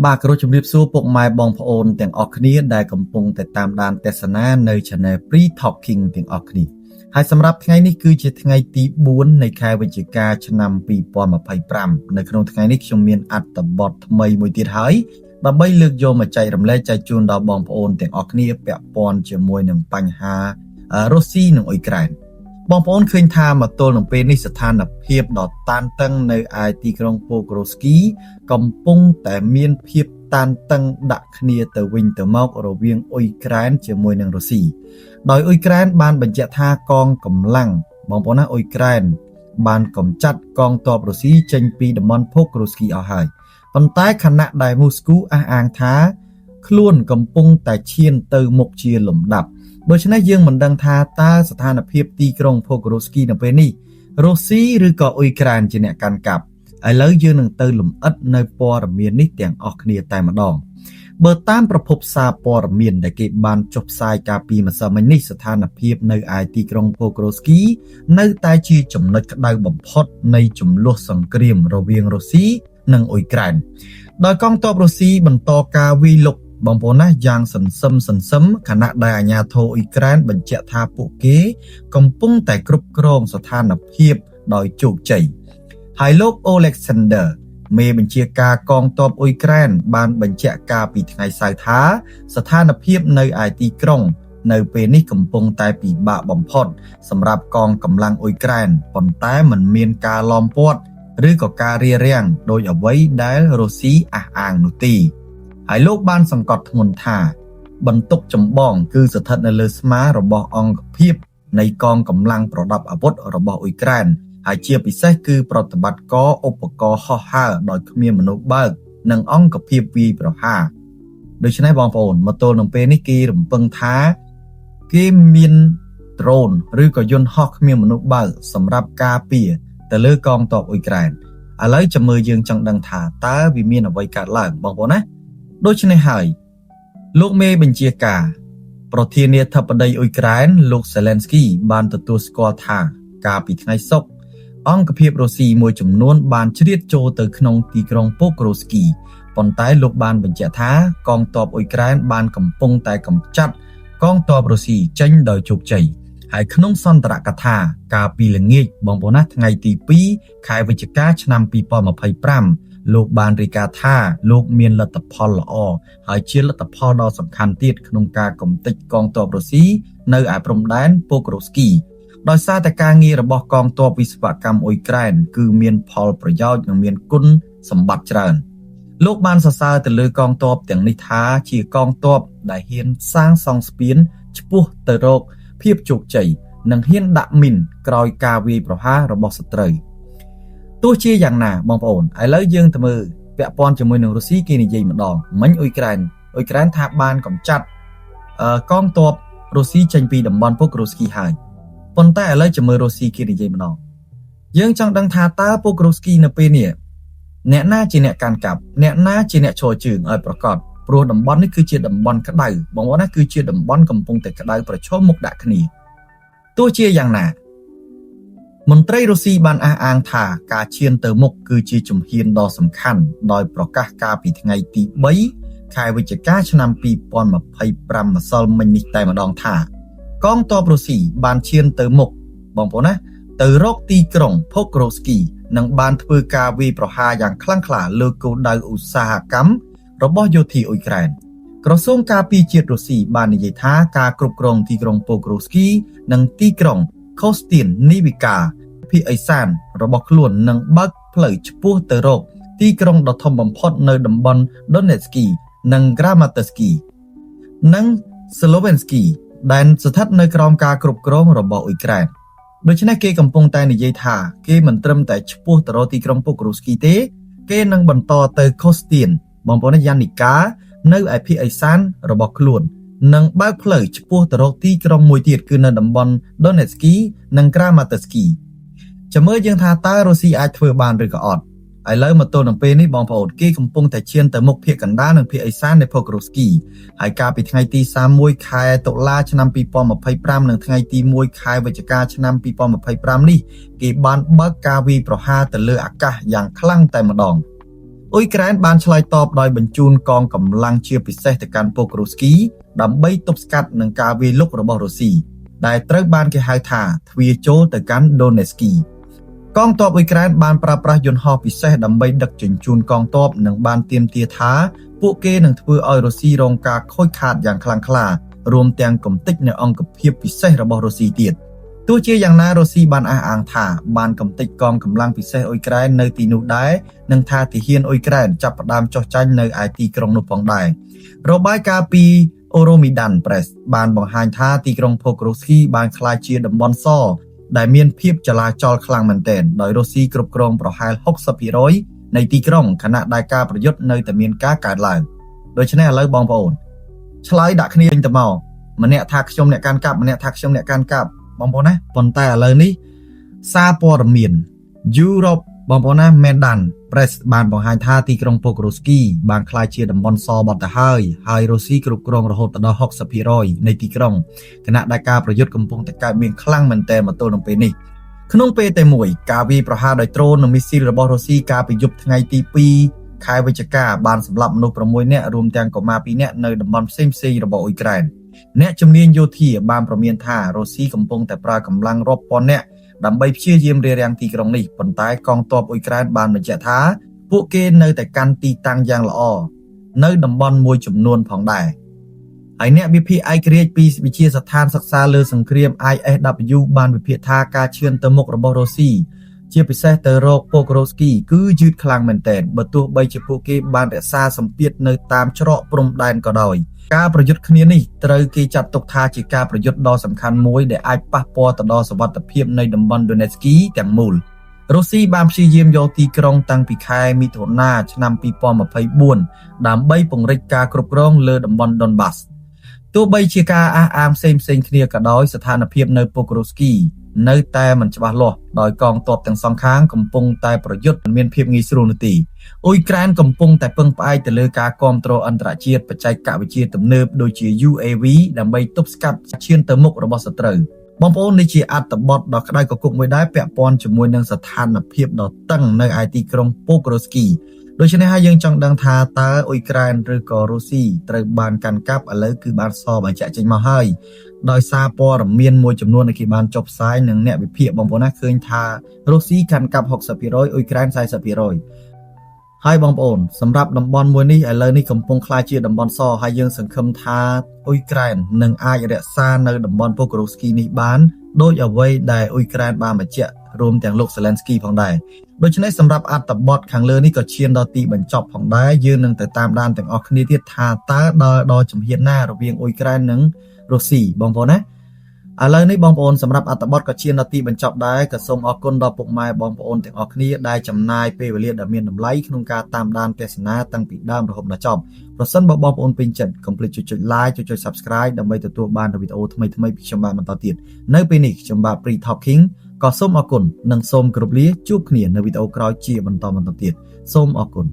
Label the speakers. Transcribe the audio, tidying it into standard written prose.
Speaker 1: បាទគ្រូជំរាបសួរពុកម៉ែបងប្អូនទាំងអស់គ្នាដែលកំពុងតែតាមដានទស្សនានៅ Channel Pre Talking ទាំងអស់គ្នាហើយសម្រាប់ថ្ងៃនេះគឺជាថ្ងៃទី4នៃខែវិច្ឆិកាឆ្នាំ2025នៅក្នុងថ្ងៃនេះខ្ញុំមានអត្ថបទថ្មីមួយទៀតហើយដើម្បីលើកយកមកចែករំលែកចែកជូនដល់បងប្អូនទាំងអស់គ្នាពាក់ព័ន្ធជាមួយនឹងបញ្ហារុស្ស៊ីនិងអ៊ុយក្រែនបងប្អូនឃើញថាមកទល់នឹងពេលនេះស្ថានភាពដ៏តានតឹងនៅឯទីក្រុងពូក្រូស្គីកំពុងតែមានភាពតានតឹងដាក់គ្នាទៅវិញទៅមករវាងអ៊ុយក្រែនជាមួយនឹងរុស្ស៊ីដោយអ៊ុយក្រែនបានបញ្ជាក់ថាកងកម្លាំងបងប្អូនណាអ៊ុយក្រែនបានកម្ចាត់កងទ័ពរុស្ស៊ីចេញពីតំបន់ពូក្រូស្គីអស់ហើយប៉ុន្តែខណៈដែលមូស្គូអះអាងថាខ្លួនកំពុងតែឈានទៅមុខជាលំដាប់ដូច្នេះយើងមិនដឹងថាតើស្ថានភាពទីក្រុងពូក្រូស្គីនៅពេលនេះរុស្ស៊ីឬក៏អ៊ុយក្រែនជាអ្នកកាន់កាប់ឥឡូវយើងនឹងទៅលំអិតនៅព័ត៌មាននេះទាំងអស់គ្នាតែម្ដងបើតាមប្រភពសារព័ត៌មានដែលគេបានចុះផ្សាយកាលពីម្សិលមិញនេះស្ថានភាពនៅឯទីក្រុងពូក្រូស្គីនៅតែជាចំណុចក្តៅបំផុតនៃចំនួនសង្គ្រាមរវាងរុស្ស៊ីនិងអ៊ុយក្រែនដោយកងទ័ពរុស្ស៊ីបន្តការវាយលុកបងប្អូនណាយ៉ាងសន្សឹមខណៈដែលអាជ្ញាធរអ៊ុយក្រែនបញ្ជាក់ថាពួកគេកំពុងតែគ្រប់គ្រងស្ថានភាពដោយជោគជ័យហើយលោក Alexander មេបញ្ជាការកងទ័ពអ៊ុយក្រែនបានបញ្ជាក់កាលពីថ្ងៃសៅរ៍ថាស្ថានភាពនៅឯទីក្រុងនៅពេលនេះកំពុងតែពិបាកបំផុតសម្រាប់កងកម្លាំងអ៊ុយក្រែនប៉ុន្តែមិនមានការឡោមព័ទ្ធឬក៏ការរារាំងដោយអ្វីដែលរុស្ស៊ីអះអាងនោះទេហើយលោកបានសង្កត់ធ្ងន់ថាបន្ទុកចម្បងគឺស្ថិតនៅលើស្មារបស់អង្គភាពនៃកងកម្លាំងប្រដាប់អាវុធរបស់អ៊ុយក្រែនហើយជាពិសេសគឺប្រតិបត្តិការឧបករណ៍ហោះហើរដោយគ្មានមនុស្សបើកនិងអង្គភាពវាយប្រហារដូច្នេះបងប្អូនមកទល់នឹងពេលនេះគេរំពឹងថាគេមានដ្រូនឬក៏យន្តហោះគ្មានមនុស្សបើកសម្រាប់ការពារទៅលើកងទ័ពអ៊ុយក្រែនឥឡូវចាំមើលយើងចង់ដឹងថាតើវាមានអ្វីកើតឡើងបងប្អូនណាដូច្នេះហើយលោកមេបញ្ជាការប្រធានាធិបតីអ៊ុយក្រែនលោក Zelensky បានទទួលស្គាល់ថាកាលពីថ្ងៃសុក្រអង្គភាពរុស្ស៊ីមួយចំនួនបានជ្រៀតចូលទៅក្នុងទីក្រុងពូក្រូស្គីប៉ុន្តែលោកបានបញ្ជាក់ថាកងទ័ពអ៊ុយក្រែនបានកំពុងតែកម្ចាត់កងទ័ពរុស្ស៊ីចេញដោយជោគជ័យហើយក្នុងសន្ទរកថាកាលពីល្ងាចបងប្អូនណាថ្ងៃទី2ខែវិច្ឆិកាឆ្នាំ2025លោកបានរាយការណ៍ថាលោកមានលទ្ធផលល្អហើយជាលទ្ធផលដ៏សំខាន់ទៀតក្នុងការកំទេចកងទ័ពរុស្ស៊ីនៅឯព្រំដែនពូក្រូស្គីដោយសារតែការងាររបស់កងទ័ពវិស្វកម្មអ៊ុយក្រែនគឺមានផលប្រយោជន៍និងមានគុណសម្បត្តិច្រើនលោកបានសរសើរទៅលើកងទ័ពទាំងនេះថាជាកងទ័ពដែលហ៊ានសាងសង់ស្ពានឆ្ពោះទៅរកភាពជោគជ័យនិងហ៊ានដាក់មីនក្រោយការវាយប្រហាររបស់សត្រូវទោះជាយ៉ាងណាបងប្អូនឥឡូវយើងទៅមើលពាក់ព័ន្ធជាមួយនឹងរុស្ស៊ីគេនិយាយម្ដងមិញអ៊ុយក្រែនថាបានកម្ចាត់កងទ័ពរុស្ស៊ីចេញពីតំបន់ពូក្រូស្គីហើយប៉ុន្តែឥឡូវចាំមើលរុស្ស៊ីគេនិយាយម្ដងយើងចង់ដឹងថាតើពូក្រូស្គីនៅពេលនេះអ្នកណាជាអ្នកកាន់កាប់អ្នកណាជាអ្នកឈរជើងឲ្យប្រកបព្រោះតំបន់នេះគឺជាតំបន់ក្តៅបងប្អូនណាគឺជាតំបន់កំពុងតែក្តៅប្រឈមមុខដាក់គ្នាទោះជាយ៉ាងណាមន្ត្រីរុស្ស៊ីបានអះអាងថាការឈានទៅមុខគឺជាជំហានដ៏សំខាន់ដោយប្រកាសកាលពីថ្ងៃទី3ខែវិច្ឆិកាឆ្នាំ2025ម្សិលមិញនេះតែម្ដងថាកងទ័ពរុស្ស៊ីបានឈានទៅមុខបងប្អូនណាទៅរកទីក្រុងពូក្រូស្គីនិងបានធ្វើការវាយប្រហារយ៉ាងខ្លាំងក្លាលើគោលដៅឧស្សាហកម្មរបស់យោធាអ៊ុយក្រែនក្រសួងការពារជាតិរុស្ស៊ីបាននិយាយថាការគ្រប់គ្រងទីក្រុងពូក្រូស្គីនិងទីក្រុងខូស្ទៀននីវីកាភាគឦសានរបស់ខ្លួននឹងបើកផ្លូវឆ្ពោះទៅរកទីក្រុងដ៏ធំបំផុតនៅតំបន់ដូនេស្គីនិងក្រាម៉ាតស្គីនិងស្លូវេនស្គីដែលស្ថិតនៅក្រោមការគ្រប់គ្រងរបស់អ៊ុយក្រែនដូច្នេះគេកំពុងតែនិយាយថាគេមិនត្រឹមតែឆ្ពោះទៅរកទីក្រុងពូក្រូស្គីទេគេនឹងបន្តទៅខូស្ទៀនបងប្អូនយ៉ានីកានៅឯភាគឦសានរបស់ខ្លួននិងបើកផ្លូវឆ្ពោះទៅរកទីក្រុងមួយទៀតគឺនៅតំបន់ដូនេស្គីនិងក្រាម៉ាតស្គីចាំមើលយើងថាតើរុស្ស៊ីអាចធ្វើបានឬក៏អត់ ឥឡូវមកទល់នឹងពេលនេះបងប្អូនគេកំពុងតែឈានទៅមុខភាគកណ្ដាលនិងភាគឦសាននៃ Pokrovsky ហើយកាលពីថ្ងៃទី31ខែតុលាឆ្នាំ2025និងថ្ងៃទី1ខែវិច្ឆិកាឆ្នាំ2025នេះគេបានបើកការវាយប្រហារទៅលើអាកាសយ៉ាងខ្លាំងតែម្ដងអ៊ុយក្រែនបានឆ្លើយតបដោយបញ្ជូនកងកម្លាំងជាពិសេសទៅកាន់ Pokrovsky ដើម្បីទប់ស្កាត់នឹងការវាយលុករបស់រុស្ស៊ីដែលត្រូវបានគេហៅថាទ្វារចូលទៅកាន់ Donetskyកងទ័ពអ៊ុយក្រែនបានប្រើប្រាស់យន្តហោះពិសេសដើម្បីដឹកជញ្ជូនកងទ័ពនិងបានទាមទារថាពួកគេនឹងធ្វើឲ្យរុស្ស៊ីរងការខូចខាតយ៉ាងខ្លាំងក្លារួមទាំងកំទេចនៅអង្គភាពពិសេសរបស់រុស្ស៊ីទៀតទោះជាយ៉ាងណារុស្ស៊ីបានអះអាងថាបានកំទេចកងកម្លាំងពិសេសអ៊ុយក្រែននៅទីនោះដែរនិងថាទាហានអ៊ុយក្រែនចាប់ផ្ដើមចុះចាញ់នៅឯទីក្រុងនោះផងដែររបាយការណ៍ពី Euromidan Press បានបង្ហាញថាទីក្រុង Pokrovsky បានក្លាយជាតំបន់សដែលមានភាពចលាចលខ្លាំងមែនទែនដោយរុស្ស៊ីគ្រប់គ្រងប្រហែល 60% នៃទីក្រុងខណៈដែលការប្រយុទ្ធនៅតែមានការកើតឡើងដូច្នេះឥឡូវបងប្អូនឆ្លើយដាក់គ្នាវិញទៅមកម្នាក់ថាខ្ញុំអ្នកកាន់កាប់ម្នាក់ថាខ្ញុំអ្នកកាន់កាប់បងប្អូនណាប៉ុន្តែឥឡូវនេះសារព័ត៌មាន Europe បងប្អូនណា Medan Press បានបង្ហាញថាទីក្រុង Pokrovsky បានក្លាយជាតំបន់សបាត់ទៅហើយរុស្ស៊ីគ្រប់គ្រងរហូតដល់ 60% នៃទីក្រុងខណៈដែលការប្រយុទ្ធកំពុងតែកើតមានខ្លាំងមែនទែនមកទល់នឹងពេលនេះក្នុងពេលតែមួយការវាយប្រហារដោយដ្រូននិងមីស៊ីលរបស់រុស្ស៊ីកាលពីយប់ថ្ងៃទី2ខែវិច្ឆិកាបានសម្លាប់មនុស្ស6នាក់រួមទាំងកុមារ2នាក់នៅតំបន់ផ្សេងៗរបស់អ៊ុយក្រែនអ្នកជំនាញយោធាបានប្រមានថារុស្ស៊ីកំពុងតែប្រើកម្លាំងរាប់ពាន់នាក់ដើម្បីព្យាយាមរារាំងទីក្រុងនេះប៉ុន្តែកងទ័ពអ៊ុយក្រែនបានបញ្ជាក់ថាពួកគេនៅតែកាន់ទីតាំងយ៉ាងល្អនៅតំបន់មួយចំនួនផងដែរហើយអ្នកវិភាគឯករាជ្យពីវិទ្យាស្ថានសិក្សាលើសង្គ្រាម ISW បានវិភាគថាការឈានទៅមុខរបស់រុស្ស៊ីជាពិសេសទៅរក Pokrovsky គឺយឺតខ្លាំងមែនទែនបើទោះបីជាពួកគេបានរក្សាសម្ពាធនៅតាមច្រកព្រំដែនក៏ដោយការប្រយុទ្ធគ្នានេះត្រូវគេចាត់ទុកថាជាការប្រយុទ្ធដ៏សំខាន់មួយដែលអាចប៉ះពាល់ទៅដល់សុវត្ថិភាពនៃតំបន់ Donetsky ទាំងមូលរុស្ស៊ីបានព្យាយាមយកទីក្រុងតាំងពីខែមិថុនាឆ្នាំ2024ដើម្បីពង្រីកការគ្រប់គ្រងលើតំបន់ Donbas ទោះបីជាការអះអាងផ្សេងៗគ្នាក៏ដោយស្ថានភាពនៅ Pokrovsky នៅតែមិនច្បាស់លាស់ដោយកងទ័ពទាំងសងខាងកំពុងតែប្រយុទ្ធមិនមានភាពងាយស្រួលនោះទេអ៊ុយក្រែនកំពុងតែពឹងផ្អែកទៅលើការគាំទ្រអន្តរជាតិបច្ចេកវិទ្យាទំនើបដូចជា UAV ដើម្បីទប់ស្កាត់ឈានទៅមុខរបស់សត្រូវបងប្អូននេះជាអត្ថបទដ៏ក្តៅគគុកមួយដែរពាក់ព័ន្ធជាមួយនឹងស្ថានភាពដ៏តឹងនៅឯទីក្រុង Pokrovsky ដូច្នេះហើយយើងចង់ដឹងថាតើអ៊ុយក្រែនឬក៏រុស្ស៊ីត្រូវបានកាន់កាប់ឥឡូវគឺបានសបញ្ជាក់ចេញមកហើយដោយសារព័ត៌មានមួយចំនួនដែលគេបានចុះផ្សាយនិងអ្នកវិភាគបងប្អូនណាឃើញថារុស្ស៊ីកាន់កាប់ 60% អ៊ុយក្រែន 40% ហើយបងប្អូនសម្រាប់តំបន់មួយនេះឥឡូវនេះកំពុងក្លាយជាតំបន់សហើយយើងសង្ឃឹមថាអ៊ុយក្រែននឹងអាចរក្សានៅតំបន់ Pokrovsky នេះបានដោយអ្វីដែលអ៊ុយក្រែនបានបញ្ជាក់រួមទាំងលោក Zelensky ផងដែរដូច្នេះសម្រាប់អត្ថបទខាងលើនេះក៏ឈានដល់ទីបញ្ចប់ផងដែរយើងនឹងទៅតាមដានទាំងអស់គ្នាទៀតថាតើដល់ជំហានណារវាងអ៊ុយក្រែននិងរុស្ស៊ីបងប្អូនណាឥឡូវនេះបងប្អូនសម្រាប់អត្ថបទក៏ឈានដល់ទីបញ្ចប់ដែរក៏សូមអរគុណដល់ពុកម៉ែបងប្អូនទាំងអស់គ្នាដែលចំណាយពេលវេលាដ៏មានតម្លៃក្នុងការតាមដានទស្សនាតាំងពីដើមរហូតដល់ចប់ប្រសិនបើបងប្អូនពេញចិត្តកុំភ្លេចចុច like ចុច subscribe ដើម្បីទទួលបានវីដេអូថ្មីៗពីខ្ញុំបាទបន្តទៀតនៅពេលនេះខ្ញុំបាទ Pri Talking ក៏សូមអរគុណនិងសូមគោរពលាជួបគ្នានៅវីដេអូក្រោយជាបន្តទៀតសូមអរគុណ